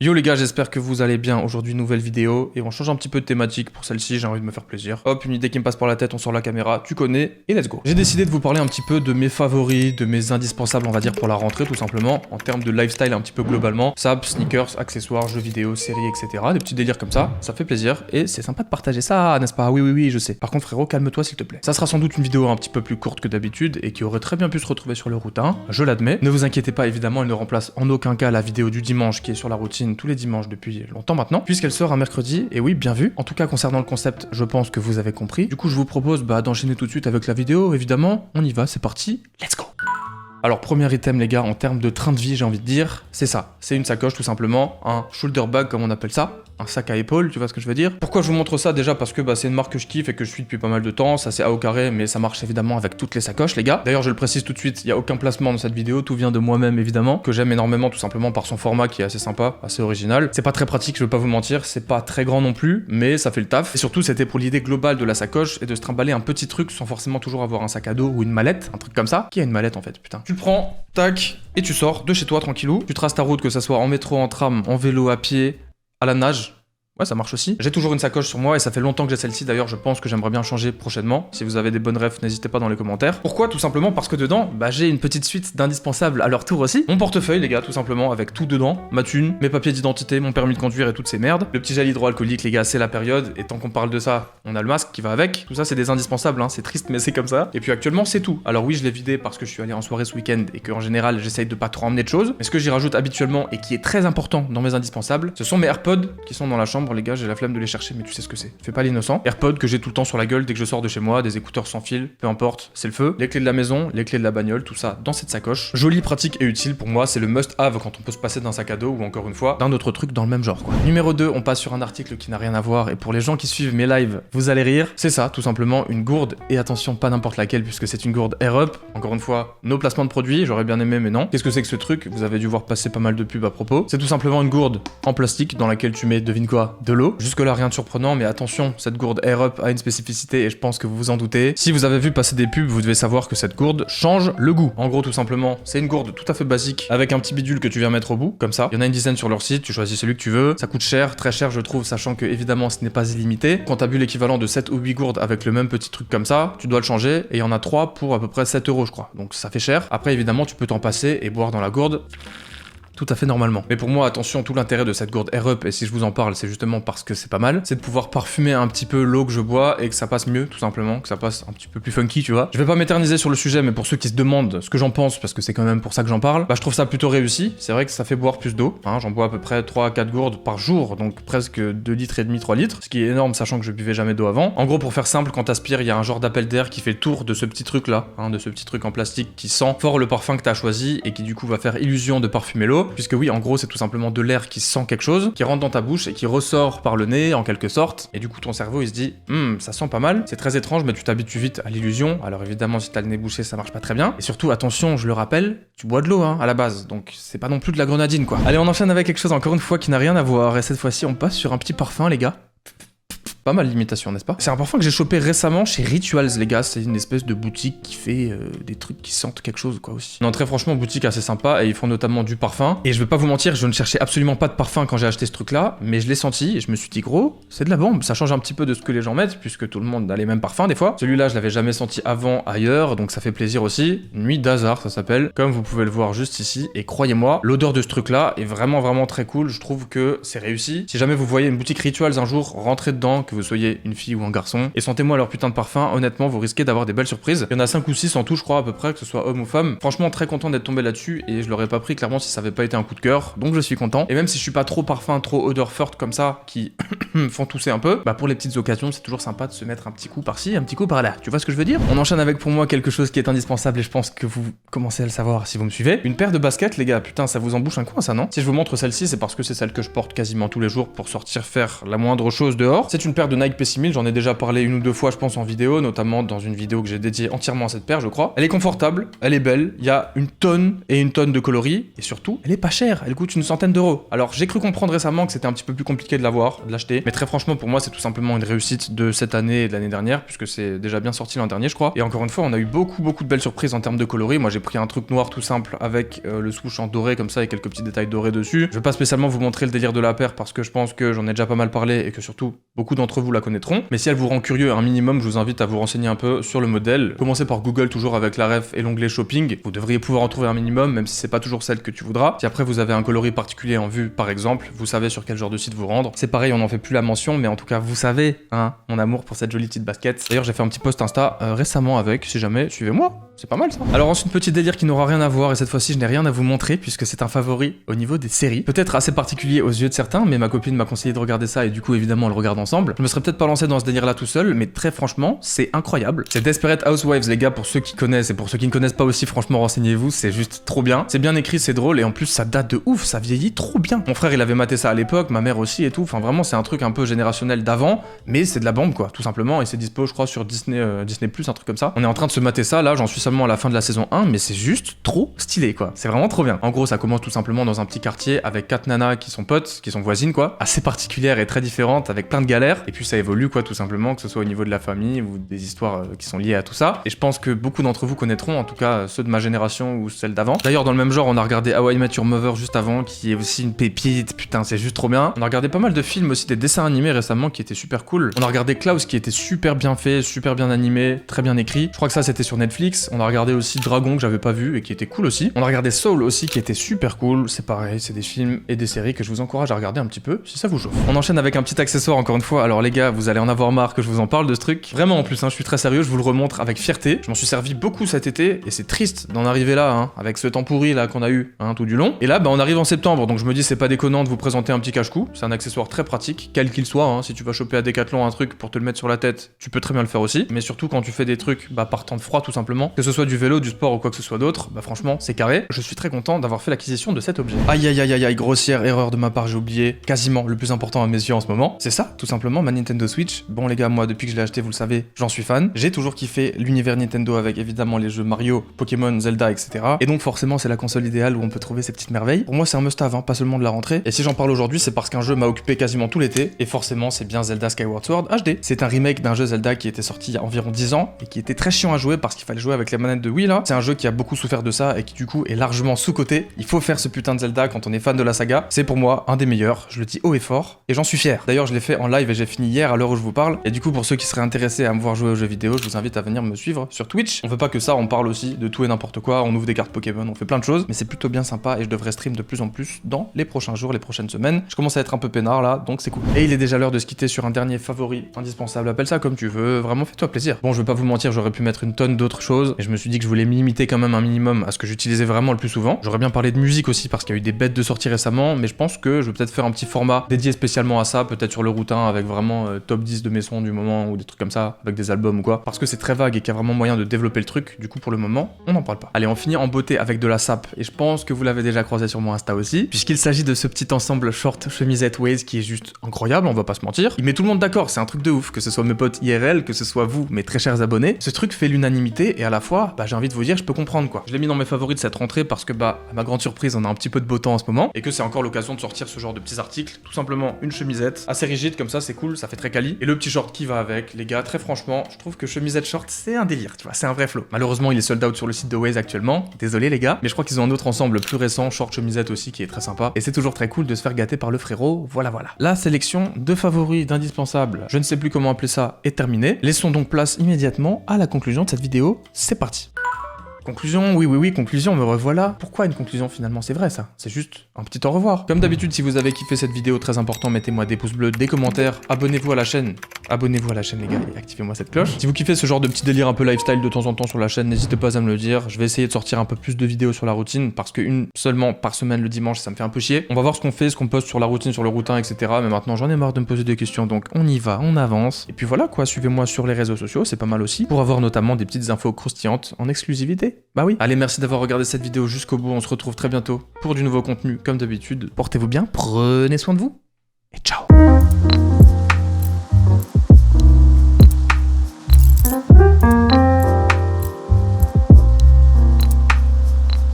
Yo les gars, j'espère que vous allez bien. Aujourd'hui, nouvelle vidéo et on change un petit peu de thématique pour celle-ci, j'ai envie de me faire plaisir. Hop, une idée qui me passe par la tête, on sort la caméra, tu connais et let's go. J'ai décidé de vous parler un petit peu de mes favoris, de mes indispensables, on va dire, pour la rentrée tout simplement, en termes de lifestyle un petit peu globalement. Sap, sneakers, accessoires, jeux vidéo, séries, etc. Des petits délires comme ça fait plaisir et c'est sympa de partager ça, n'est-ce pas? Oui, je sais. Par contre frérot, calme-toi s'il te plaît. Ça sera sans doute une vidéo un petit peu plus courte que d'habitude et qui aurait très bien pu se retrouver sur le routin, je l'admets. Ne vous inquiétez pas, évidemment, elle ne remplace en aucun cas la vidéo du dimanche qui est sur la routine tous les dimanches depuis longtemps maintenant, puisqu'elle sort un mercredi, et oui, bien vu. En tout cas, concernant le concept, je pense que vous avez compris. Du coup, je vous propose d'enchaîner tout de suite avec la vidéo, évidemment. On y va, c'est parti, let's go. Alors, premier item, les gars, en termes de train de vie, j'ai envie de dire, c'est ça. C'est une sacoche, tout simplement, un shoulder bag, comme on appelle ça, un sac à épaules, tu vois ce que je veux dire. Pourquoi je vous montre ça? Déjà parce que c'est une marque que je kiffe et que je suis depuis pas mal de temps, ça c'est A au carré, mais ça marche évidemment avec toutes les sacoches, les gars. D'ailleurs, je le précise tout de suite, il y a aucun placement dans cette vidéo, tout vient de moi-même, évidemment, que j'aime énormément, tout simplement par son format qui est assez sympa, assez original. C'est pas très pratique, je veux pas vous mentir, c'est pas très grand non plus, mais ça fait le taf. Et surtout, c'était pour l'idée globale de la sacoche et de se trimballer un petit truc sans forcément toujours avoir un sac à dos ou une mallette, un truc comme ça. Qui a une mallette en fait, putain. Tu le prends, tac, et tu sors de chez toi tranquillou. Tu traces ta route, que ça soit en métro, en tram, en vélo, à pied, à la nage. Ouais, ça marche aussi. J'ai toujours une sacoche sur moi et ça fait longtemps que j'ai celle-ci. D'ailleurs, je pense que j'aimerais bien changer prochainement. Si vous avez des bonnes refs, n'hésitez pas dans les commentaires. Pourquoi? Tout simplement parce que dedans, j'ai une petite suite d'indispensables à leur tour aussi. Mon portefeuille, les gars, tout simplement, avec tout dedans. Ma thune, mes papiers d'identité, mon permis de conduire et toutes ces merdes. Le petit gel hydroalcoolique, les gars, c'est la période. Et tant qu'on parle de ça, on a le masque qui va avec. Tout ça, c'est des indispensables, hein. C'est triste, mais c'est comme ça. Et puis actuellement, c'est tout. Alors oui, je l'ai vidé parce que je suis allé en soirée ce week-end et qu'en général, j'essaye de pas trop emmener de choses. Mais ce que j'y rajoute habituellement et qui est très important dans mes indispensables, ce sont mes AirPods qui sont dans la chambre, les gars. J'ai la flemme de les chercher, mais tu sais ce que c'est. Fais pas l'innocent. AirPods que j'ai tout le temps sur la gueule dès que je sors de chez moi, des écouteurs sans fil, peu importe, c'est le feu. Les clés de la maison, les clés de la bagnole, tout ça dans cette sacoche. Jolie, pratique et utile pour moi, c'est le must-have quand on peut se passer d'un sac à dos ou encore une fois d'un autre truc dans le même genre quoi. Numéro 2, on passe sur un article qui n'a rien à voir et pour les gens qui suivent mes lives, vous allez rire. C'est ça, tout simplement une gourde et attention, pas n'importe laquelle puisque c'est une gourde Air Up. Encore une fois, nos placements de produits, j'aurais bien aimé mais non. Qu'est-ce que c'est que ce truc? Vous avez dû voir passer pas mal de pubs à propos. C'est tout simplement une gourde en plastique dans laquelle tu mets, devine quoi, de l'eau. Jusque là rien de surprenant mais attention, cette gourde Air Up a une spécificité et je pense que vous vous en doutez. Si vous avez vu passer des pubs, vous devez savoir que cette gourde change le goût. En gros, tout simplement, c'est une gourde tout à fait basique avec un petit bidule que tu viens mettre au bout, comme ça. Il y en a une dizaine sur leur site, tu choisis celui que tu veux. Ça coûte cher, très cher je trouve, sachant que évidemment ce n'est pas illimité. Quand t'as bu l'équivalent de 7 ou 8 gourdes avec le même petit truc comme ça, tu dois le changer et il y en a 3 pour à peu près 7 € je crois. Donc ça fait cher. Après évidemment tu peux t'en passer et boire dans la gourde tout à fait normalement. Mais pour moi, attention, tout l'intérêt de cette gourde Air Up, et si je vous en parle, c'est justement parce que c'est pas mal, c'est de pouvoir parfumer un petit peu l'eau que je bois et que ça passe mieux, tout simplement, que ça passe un petit peu plus funky, tu vois. Je vais pas m'éterniser sur le sujet, mais pour ceux qui se demandent ce que j'en pense, parce que c'est quand même pour ça que j'en parle, je trouve ça plutôt réussi. C'est vrai que ça fait boire plus d'eau, hein, j'en bois à peu près 3 à 4 gourdes par jour, donc presque 2 litres et demi, 3 litres, ce qui est énorme, sachant que je buvais jamais d'eau avant. En gros, pour faire simple, quand t'aspires, il y a un genre d'appel d'air qui fait le tour de ce petit truc là, hein, de ce petit truc en plastique qui sent fort le parfum que t'as choisi et qui du coup va faire illusion de parfumer l'eau, puisque oui, en gros, c'est tout simplement de l'air qui sent quelque chose, qui rentre dans ta bouche et qui ressort par le nez en quelque sorte, et du coup ton cerveau il se dit ça sent pas mal, c'est très étrange mais tu t'habitues vite à l'illusion. Alors évidemment si t'as le nez bouché ça marche pas très bien, et surtout attention, je le rappelle, tu bois de l'eau à la base, donc c'est pas non plus de la grenadine quoi. Allez, on enchaîne avec quelque chose encore une fois qui n'a rien à voir, et cette fois-ci on passe sur un petit parfum les gars. Pas mal d'imitation, n'est-ce pas? C'est un parfum que j'ai chopé récemment chez Rituals, les gars. C'est une espèce de boutique qui fait des trucs qui sentent quelque chose, quoi, aussi. Non, très franchement, boutique assez sympa, et ils font notamment du parfum. Et je vais pas vous mentir, je ne cherchais absolument pas de parfum quand j'ai acheté ce truc-là, mais je l'ai senti, et je me suis dit, gros, c'est de la bombe. Ça change un petit peu de ce que les gens mettent, puisque tout le monde a les mêmes parfums, des fois. Celui-là, je l'avais jamais senti avant, ailleurs, donc ça fait plaisir aussi. Nuit d'Hazard, ça s'appelle, comme vous pouvez le voir juste ici. Et croyez-moi, l'odeur de ce truc-là est vraiment, vraiment très cool. Je trouve que c'est réussi. Si jamais vous voyez une boutique Rituals un jour, rentrez dedans, que vous soyez une fille ou un garçon, et sentez-moi leur putain de parfum, honnêtement vous risquez d'avoir des belles surprises. Il y en a 5 ou 6 en tout je crois à peu près, que ce soit homme ou femme. Franchement très content d'être tombé là-dessus, et je l'aurais pas pris clairement si ça avait pas été un coup de cœur, donc je suis content. Et même si je suis pas trop parfum, trop odeur forte comme ça, qui font tousser un peu, pour les petites occasions c'est toujours sympa de se mettre un petit coup par-ci, un petit coup par-là, tu vois ce que je veux dire? On enchaîne avec pour moi quelque chose qui est indispensable, et je pense que vous commencez à le savoir si vous me suivez. Une paire de baskets les gars, putain ça vous embouche un coin ça non? Si je vous montre celle-ci, c'est parce que c'est celle que je porte quasiment tous les jours pour sortir faire la moindre chose dehors. C'est une paire paire de Nike P6000, j'en ai déjà parlé une ou deux fois je pense en vidéo, notamment dans une vidéo que j'ai dédiée entièrement à cette paire je crois. Elle est confortable, elle est belle, il y a une tonne et une tonne de coloris, et surtout, elle est pas chère, elle coûte une centaine d'euros. Alors j'ai cru comprendre récemment que c'était un petit peu plus compliqué de l'avoir, de l'acheter, mais très franchement pour moi c'est tout simplement une réussite de cette année et de l'année dernière, puisque c'est déjà bien sorti l'an dernier je crois. Et encore une fois on a eu beaucoup de belles surprises en termes de coloris. Moi j'ai pris un truc noir tout simple avec le swoosh en doré comme ça et quelques petits détails dorés dessus. Je vais pas spécialement vous montrer le délire de la paire parce que je pense que j'en ai déjà pas mal parlé et que surtout beaucoup d'entre vous la connaîtront. Mais si elle vous rend curieux un minimum, je vous invite à vous renseigner un peu sur le modèle. Commencez par Google toujours avec la ref et l'onglet shopping. Vous devriez pouvoir en trouver un minimum même si c'est pas toujours celle que tu voudras. Si après vous avez un coloris particulier en vue par exemple, vous savez sur quel genre de site vous rendre. C'est pareil, on n'en fait plus la mention mais en tout cas vous savez hein, mon amour pour cette jolie petite basket. D'ailleurs j'ai fait un petit post Insta récemment avec, si jamais, suivez-moi. C'est pas mal ça. Alors ensuite, petit délire qui n'aura rien à voir et cette fois-ci je n'ai rien à vous montrer puisque c'est un favori au niveau des séries. Peut-être assez particulier aux yeux de certains, mais ma copine m'a conseillé de regarder ça et du coup évidemment on le regarde ensemble. Je me serais peut-être pas lancé dans ce délire là tout seul, mais très franchement c'est incroyable. C'est Desperate Housewives les gars, pour ceux qui connaissent et pour ceux qui ne connaissent pas aussi, franchement renseignez-vous, c'est juste trop bien. C'est bien écrit, c'est drôle et en plus ça date de ouf, ça vieillit trop bien. Mon frère il avait maté ça à l'époque, ma mère aussi et tout, enfin vraiment c'est un truc un peu générationnel d'avant, mais c'est de la bombe quoi, tout simplement, et c'est dispo je crois sur Disney, Disney+, un truc comme ça. On est en train de se mater ça là, j'en suis seulement à la fin de la saison 1, mais c'est juste trop stylé quoi. C'est vraiment trop bien. En gros, ça commence tout simplement dans un petit quartier avec 4 nanas qui sont potes, qui sont voisines quoi, assez particulières et très différentes avec plein de galères. Et puis ça évolue quoi tout simplement, que ce soit au niveau de la famille ou des histoires qui sont liées à tout ça. Et je pense que beaucoup d'entre vous connaîtront, en tout cas ceux de ma génération ou celle d'avant. D'ailleurs, dans le même genre, on a regardé How I Met Your Mother juste avant, qui est aussi une pépite. Putain, c'est juste trop bien. On a regardé pas mal de films aussi, des dessins animés récemment qui étaient super cool. On a regardé Klaus qui était super bien fait, super bien animé, très bien écrit. Je crois que ça c'était sur Netflix. On a regardé aussi Dragon que j'avais pas vu et qui était cool aussi. On a regardé Soul aussi qui était super cool. C'est pareil, c'est des films et des séries que je vous encourage à regarder un petit peu si ça vous chauffe. On enchaîne avec un petit accessoire encore une fois. Alors les gars, vous allez en avoir marre que je vous en parle de ce truc. Vraiment en plus, hein, je suis très sérieux, je vous le remontre avec fierté. Je m'en suis servi beaucoup cet été et c'est triste d'en arriver là, hein, avec ce temps pourri là qu'on a eu hein, tout du long. Et là, bah, on arrive en septembre, donc je me dis c'est pas déconnant de vous présenter un petit cache-cou. C'est un accessoire très pratique, quel qu'il soit. Hein. Si tu vas choper à Decathlon un truc pour te le mettre sur la tête, tu peux très bien le faire aussi. Mais surtout quand tu fais des trucs bah, par temps de froid tout simplement, que ce soit du vélo, du sport ou quoi que ce soit d'autre, bah franchement c'est carré. Je suis très content d'avoir fait l'acquisition de cet objet. Aïe aïe aïe aïe aïe, grossière erreur de ma part, j'ai oublié quasiment le plus important à mes yeux en ce moment. C'est ça, tout simplement, ma Nintendo Switch. Bon les gars, moi depuis que je l'ai acheté, vous le savez, j'en suis fan. J'ai toujours kiffé l'univers Nintendo avec évidemment les jeux Mario, Pokémon, Zelda, etc. Et donc forcément c'est la console idéale où on peut trouver ces petites merveilles. Pour moi c'est un must-have, hein, pas seulement de la rentrée. Et si j'en parle aujourd'hui, c'est parce qu'un jeu m'a occupé quasiment tout l'été. Et forcément c'est bien Zelda Skyward Sword HD. C'est un remake d'un jeu Zelda qui était sorti il y a environ 10 ans et qui était très chiant à jouer parce qu'il fallait jouer avec les manettes de Wii là. C'est un jeu qui a beaucoup souffert de ça et qui du coup est largement sous-coté. Il faut faire ce putain de Zelda quand on est fan de la saga. C'est pour moi un des meilleurs, je le dis haut et fort, et j'en suis fier. D'ailleurs je l'ai fait en live et j'ai fini hier à l'heure où je vous parle. Et du coup pour ceux qui seraient intéressés à me voir jouer aux jeux vidéo, je vous invite à venir me suivre sur Twitch. On veut pas que ça, on parle aussi de tout et n'importe quoi, on ouvre des cartes Pokémon, on fait plein de choses, mais c'est plutôt bien sympa et je devrais stream de plus en plus dans les prochains jours, les prochaines semaines. Je commence à être un peu peinard là, donc c'est cool. Et il est déjà l'heure de se quitter sur un dernier favori indispensable, appelle ça comme tu veux, vraiment fais-toi plaisir. Bon je vais pas vous mentir, j'aurais pu mettre une tonne d'autres choses, et je me suis dit que je voulais me limiter quand même un minimum à ce que j'utilisais vraiment le plus souvent. J'aurais bien parlé de musique aussi parce qu'il y a eu des bêtes de sortie récemment, mais je pense que je vais peut-être faire un petit format dédié spécialement à ça, peut-être sur le routin avec vraiment top 10 de mes sons du moment ou des trucs comme ça, avec des albums ou quoi, parce que c'est très vague et qu'il y a vraiment moyen de développer le truc, du coup pour le moment, on n'en parle pas. Allez, on finit en beauté avec de la sape, et je pense que vous l'avez déjà croisé sur mon Insta aussi, puisqu'il s'agit de ce petit ensemble short chemisette Waze qui est juste incroyable, on va pas se mentir. Il met tout le monde d'accord, c'est un truc de ouf, que ce soit mes potes IRL, que ce soit vous, mes très chers abonnés. Ce truc fait l'unanimité et à la fois, bah j'ai envie de vous dire, je peux comprendre quoi. Je l'ai mis dans mes favoris de cette rentrée parce que bah, à ma grande surprise, on a un petit peu de beau temps en ce moment et que c'est encore l'occasion de sortir ce genre de petits articles. Tout simplement une chemisette assez rigide comme ça, c'est cool, ça fait très quali. Et le petit short qui va avec, les gars, très franchement, je trouve que chemisette short, c'est un délire, tu vois, c'est un vrai flow. Malheureusement, il est sold out sur le site de Waze actuellement. Désolé les gars, mais je crois qu'ils ont un autre ensemble plus récent, short chemisette aussi, qui est très sympa. Et c'est toujours très cool de se faire gâter par le frérot. Voilà. La sélection de favoris, d'indispensables, je ne sais plus comment appeler ça, est terminée. Laissons donc place immédiatement à la conclusion de cette vidéo. C'est parti. Conclusion, oui, conclusion, me revoilà. Pourquoi une conclusion finalement? C'est vrai ça, c'est juste un petit au revoir. Comme d'habitude, si vous avez kiffé cette vidéo, très important, mettez-moi des pouces bleus, des commentaires, abonnez-vous à la chaîne les gars, et activez-moi cette cloche. Si vous kiffez ce genre de petit délire un peu lifestyle de temps en temps sur la chaîne, n'hésitez pas à me le dire. Je vais essayer de sortir un peu plus de vidéos sur la routine, parce qu'une seulement par semaine le dimanche, ça me fait un peu chier. On va voir ce qu'on fait, ce qu'on poste sur la routine, sur le routin, etc. Mais maintenant, j'en ai marre de me poser des questions, donc on y va, on avance. Et puis voilà quoi, suivez-moi sur les réseaux sociaux, c'est pas mal aussi, pour avoir notamment des petites infos croustillantes en exclusivité. Bah oui. Allez, merci d'avoir regardé cette vidéo jusqu'au bout, on se retrouve très bientôt pour du nouveau contenu comme d'habitude. Portez-vous bien, prenez soin de vous.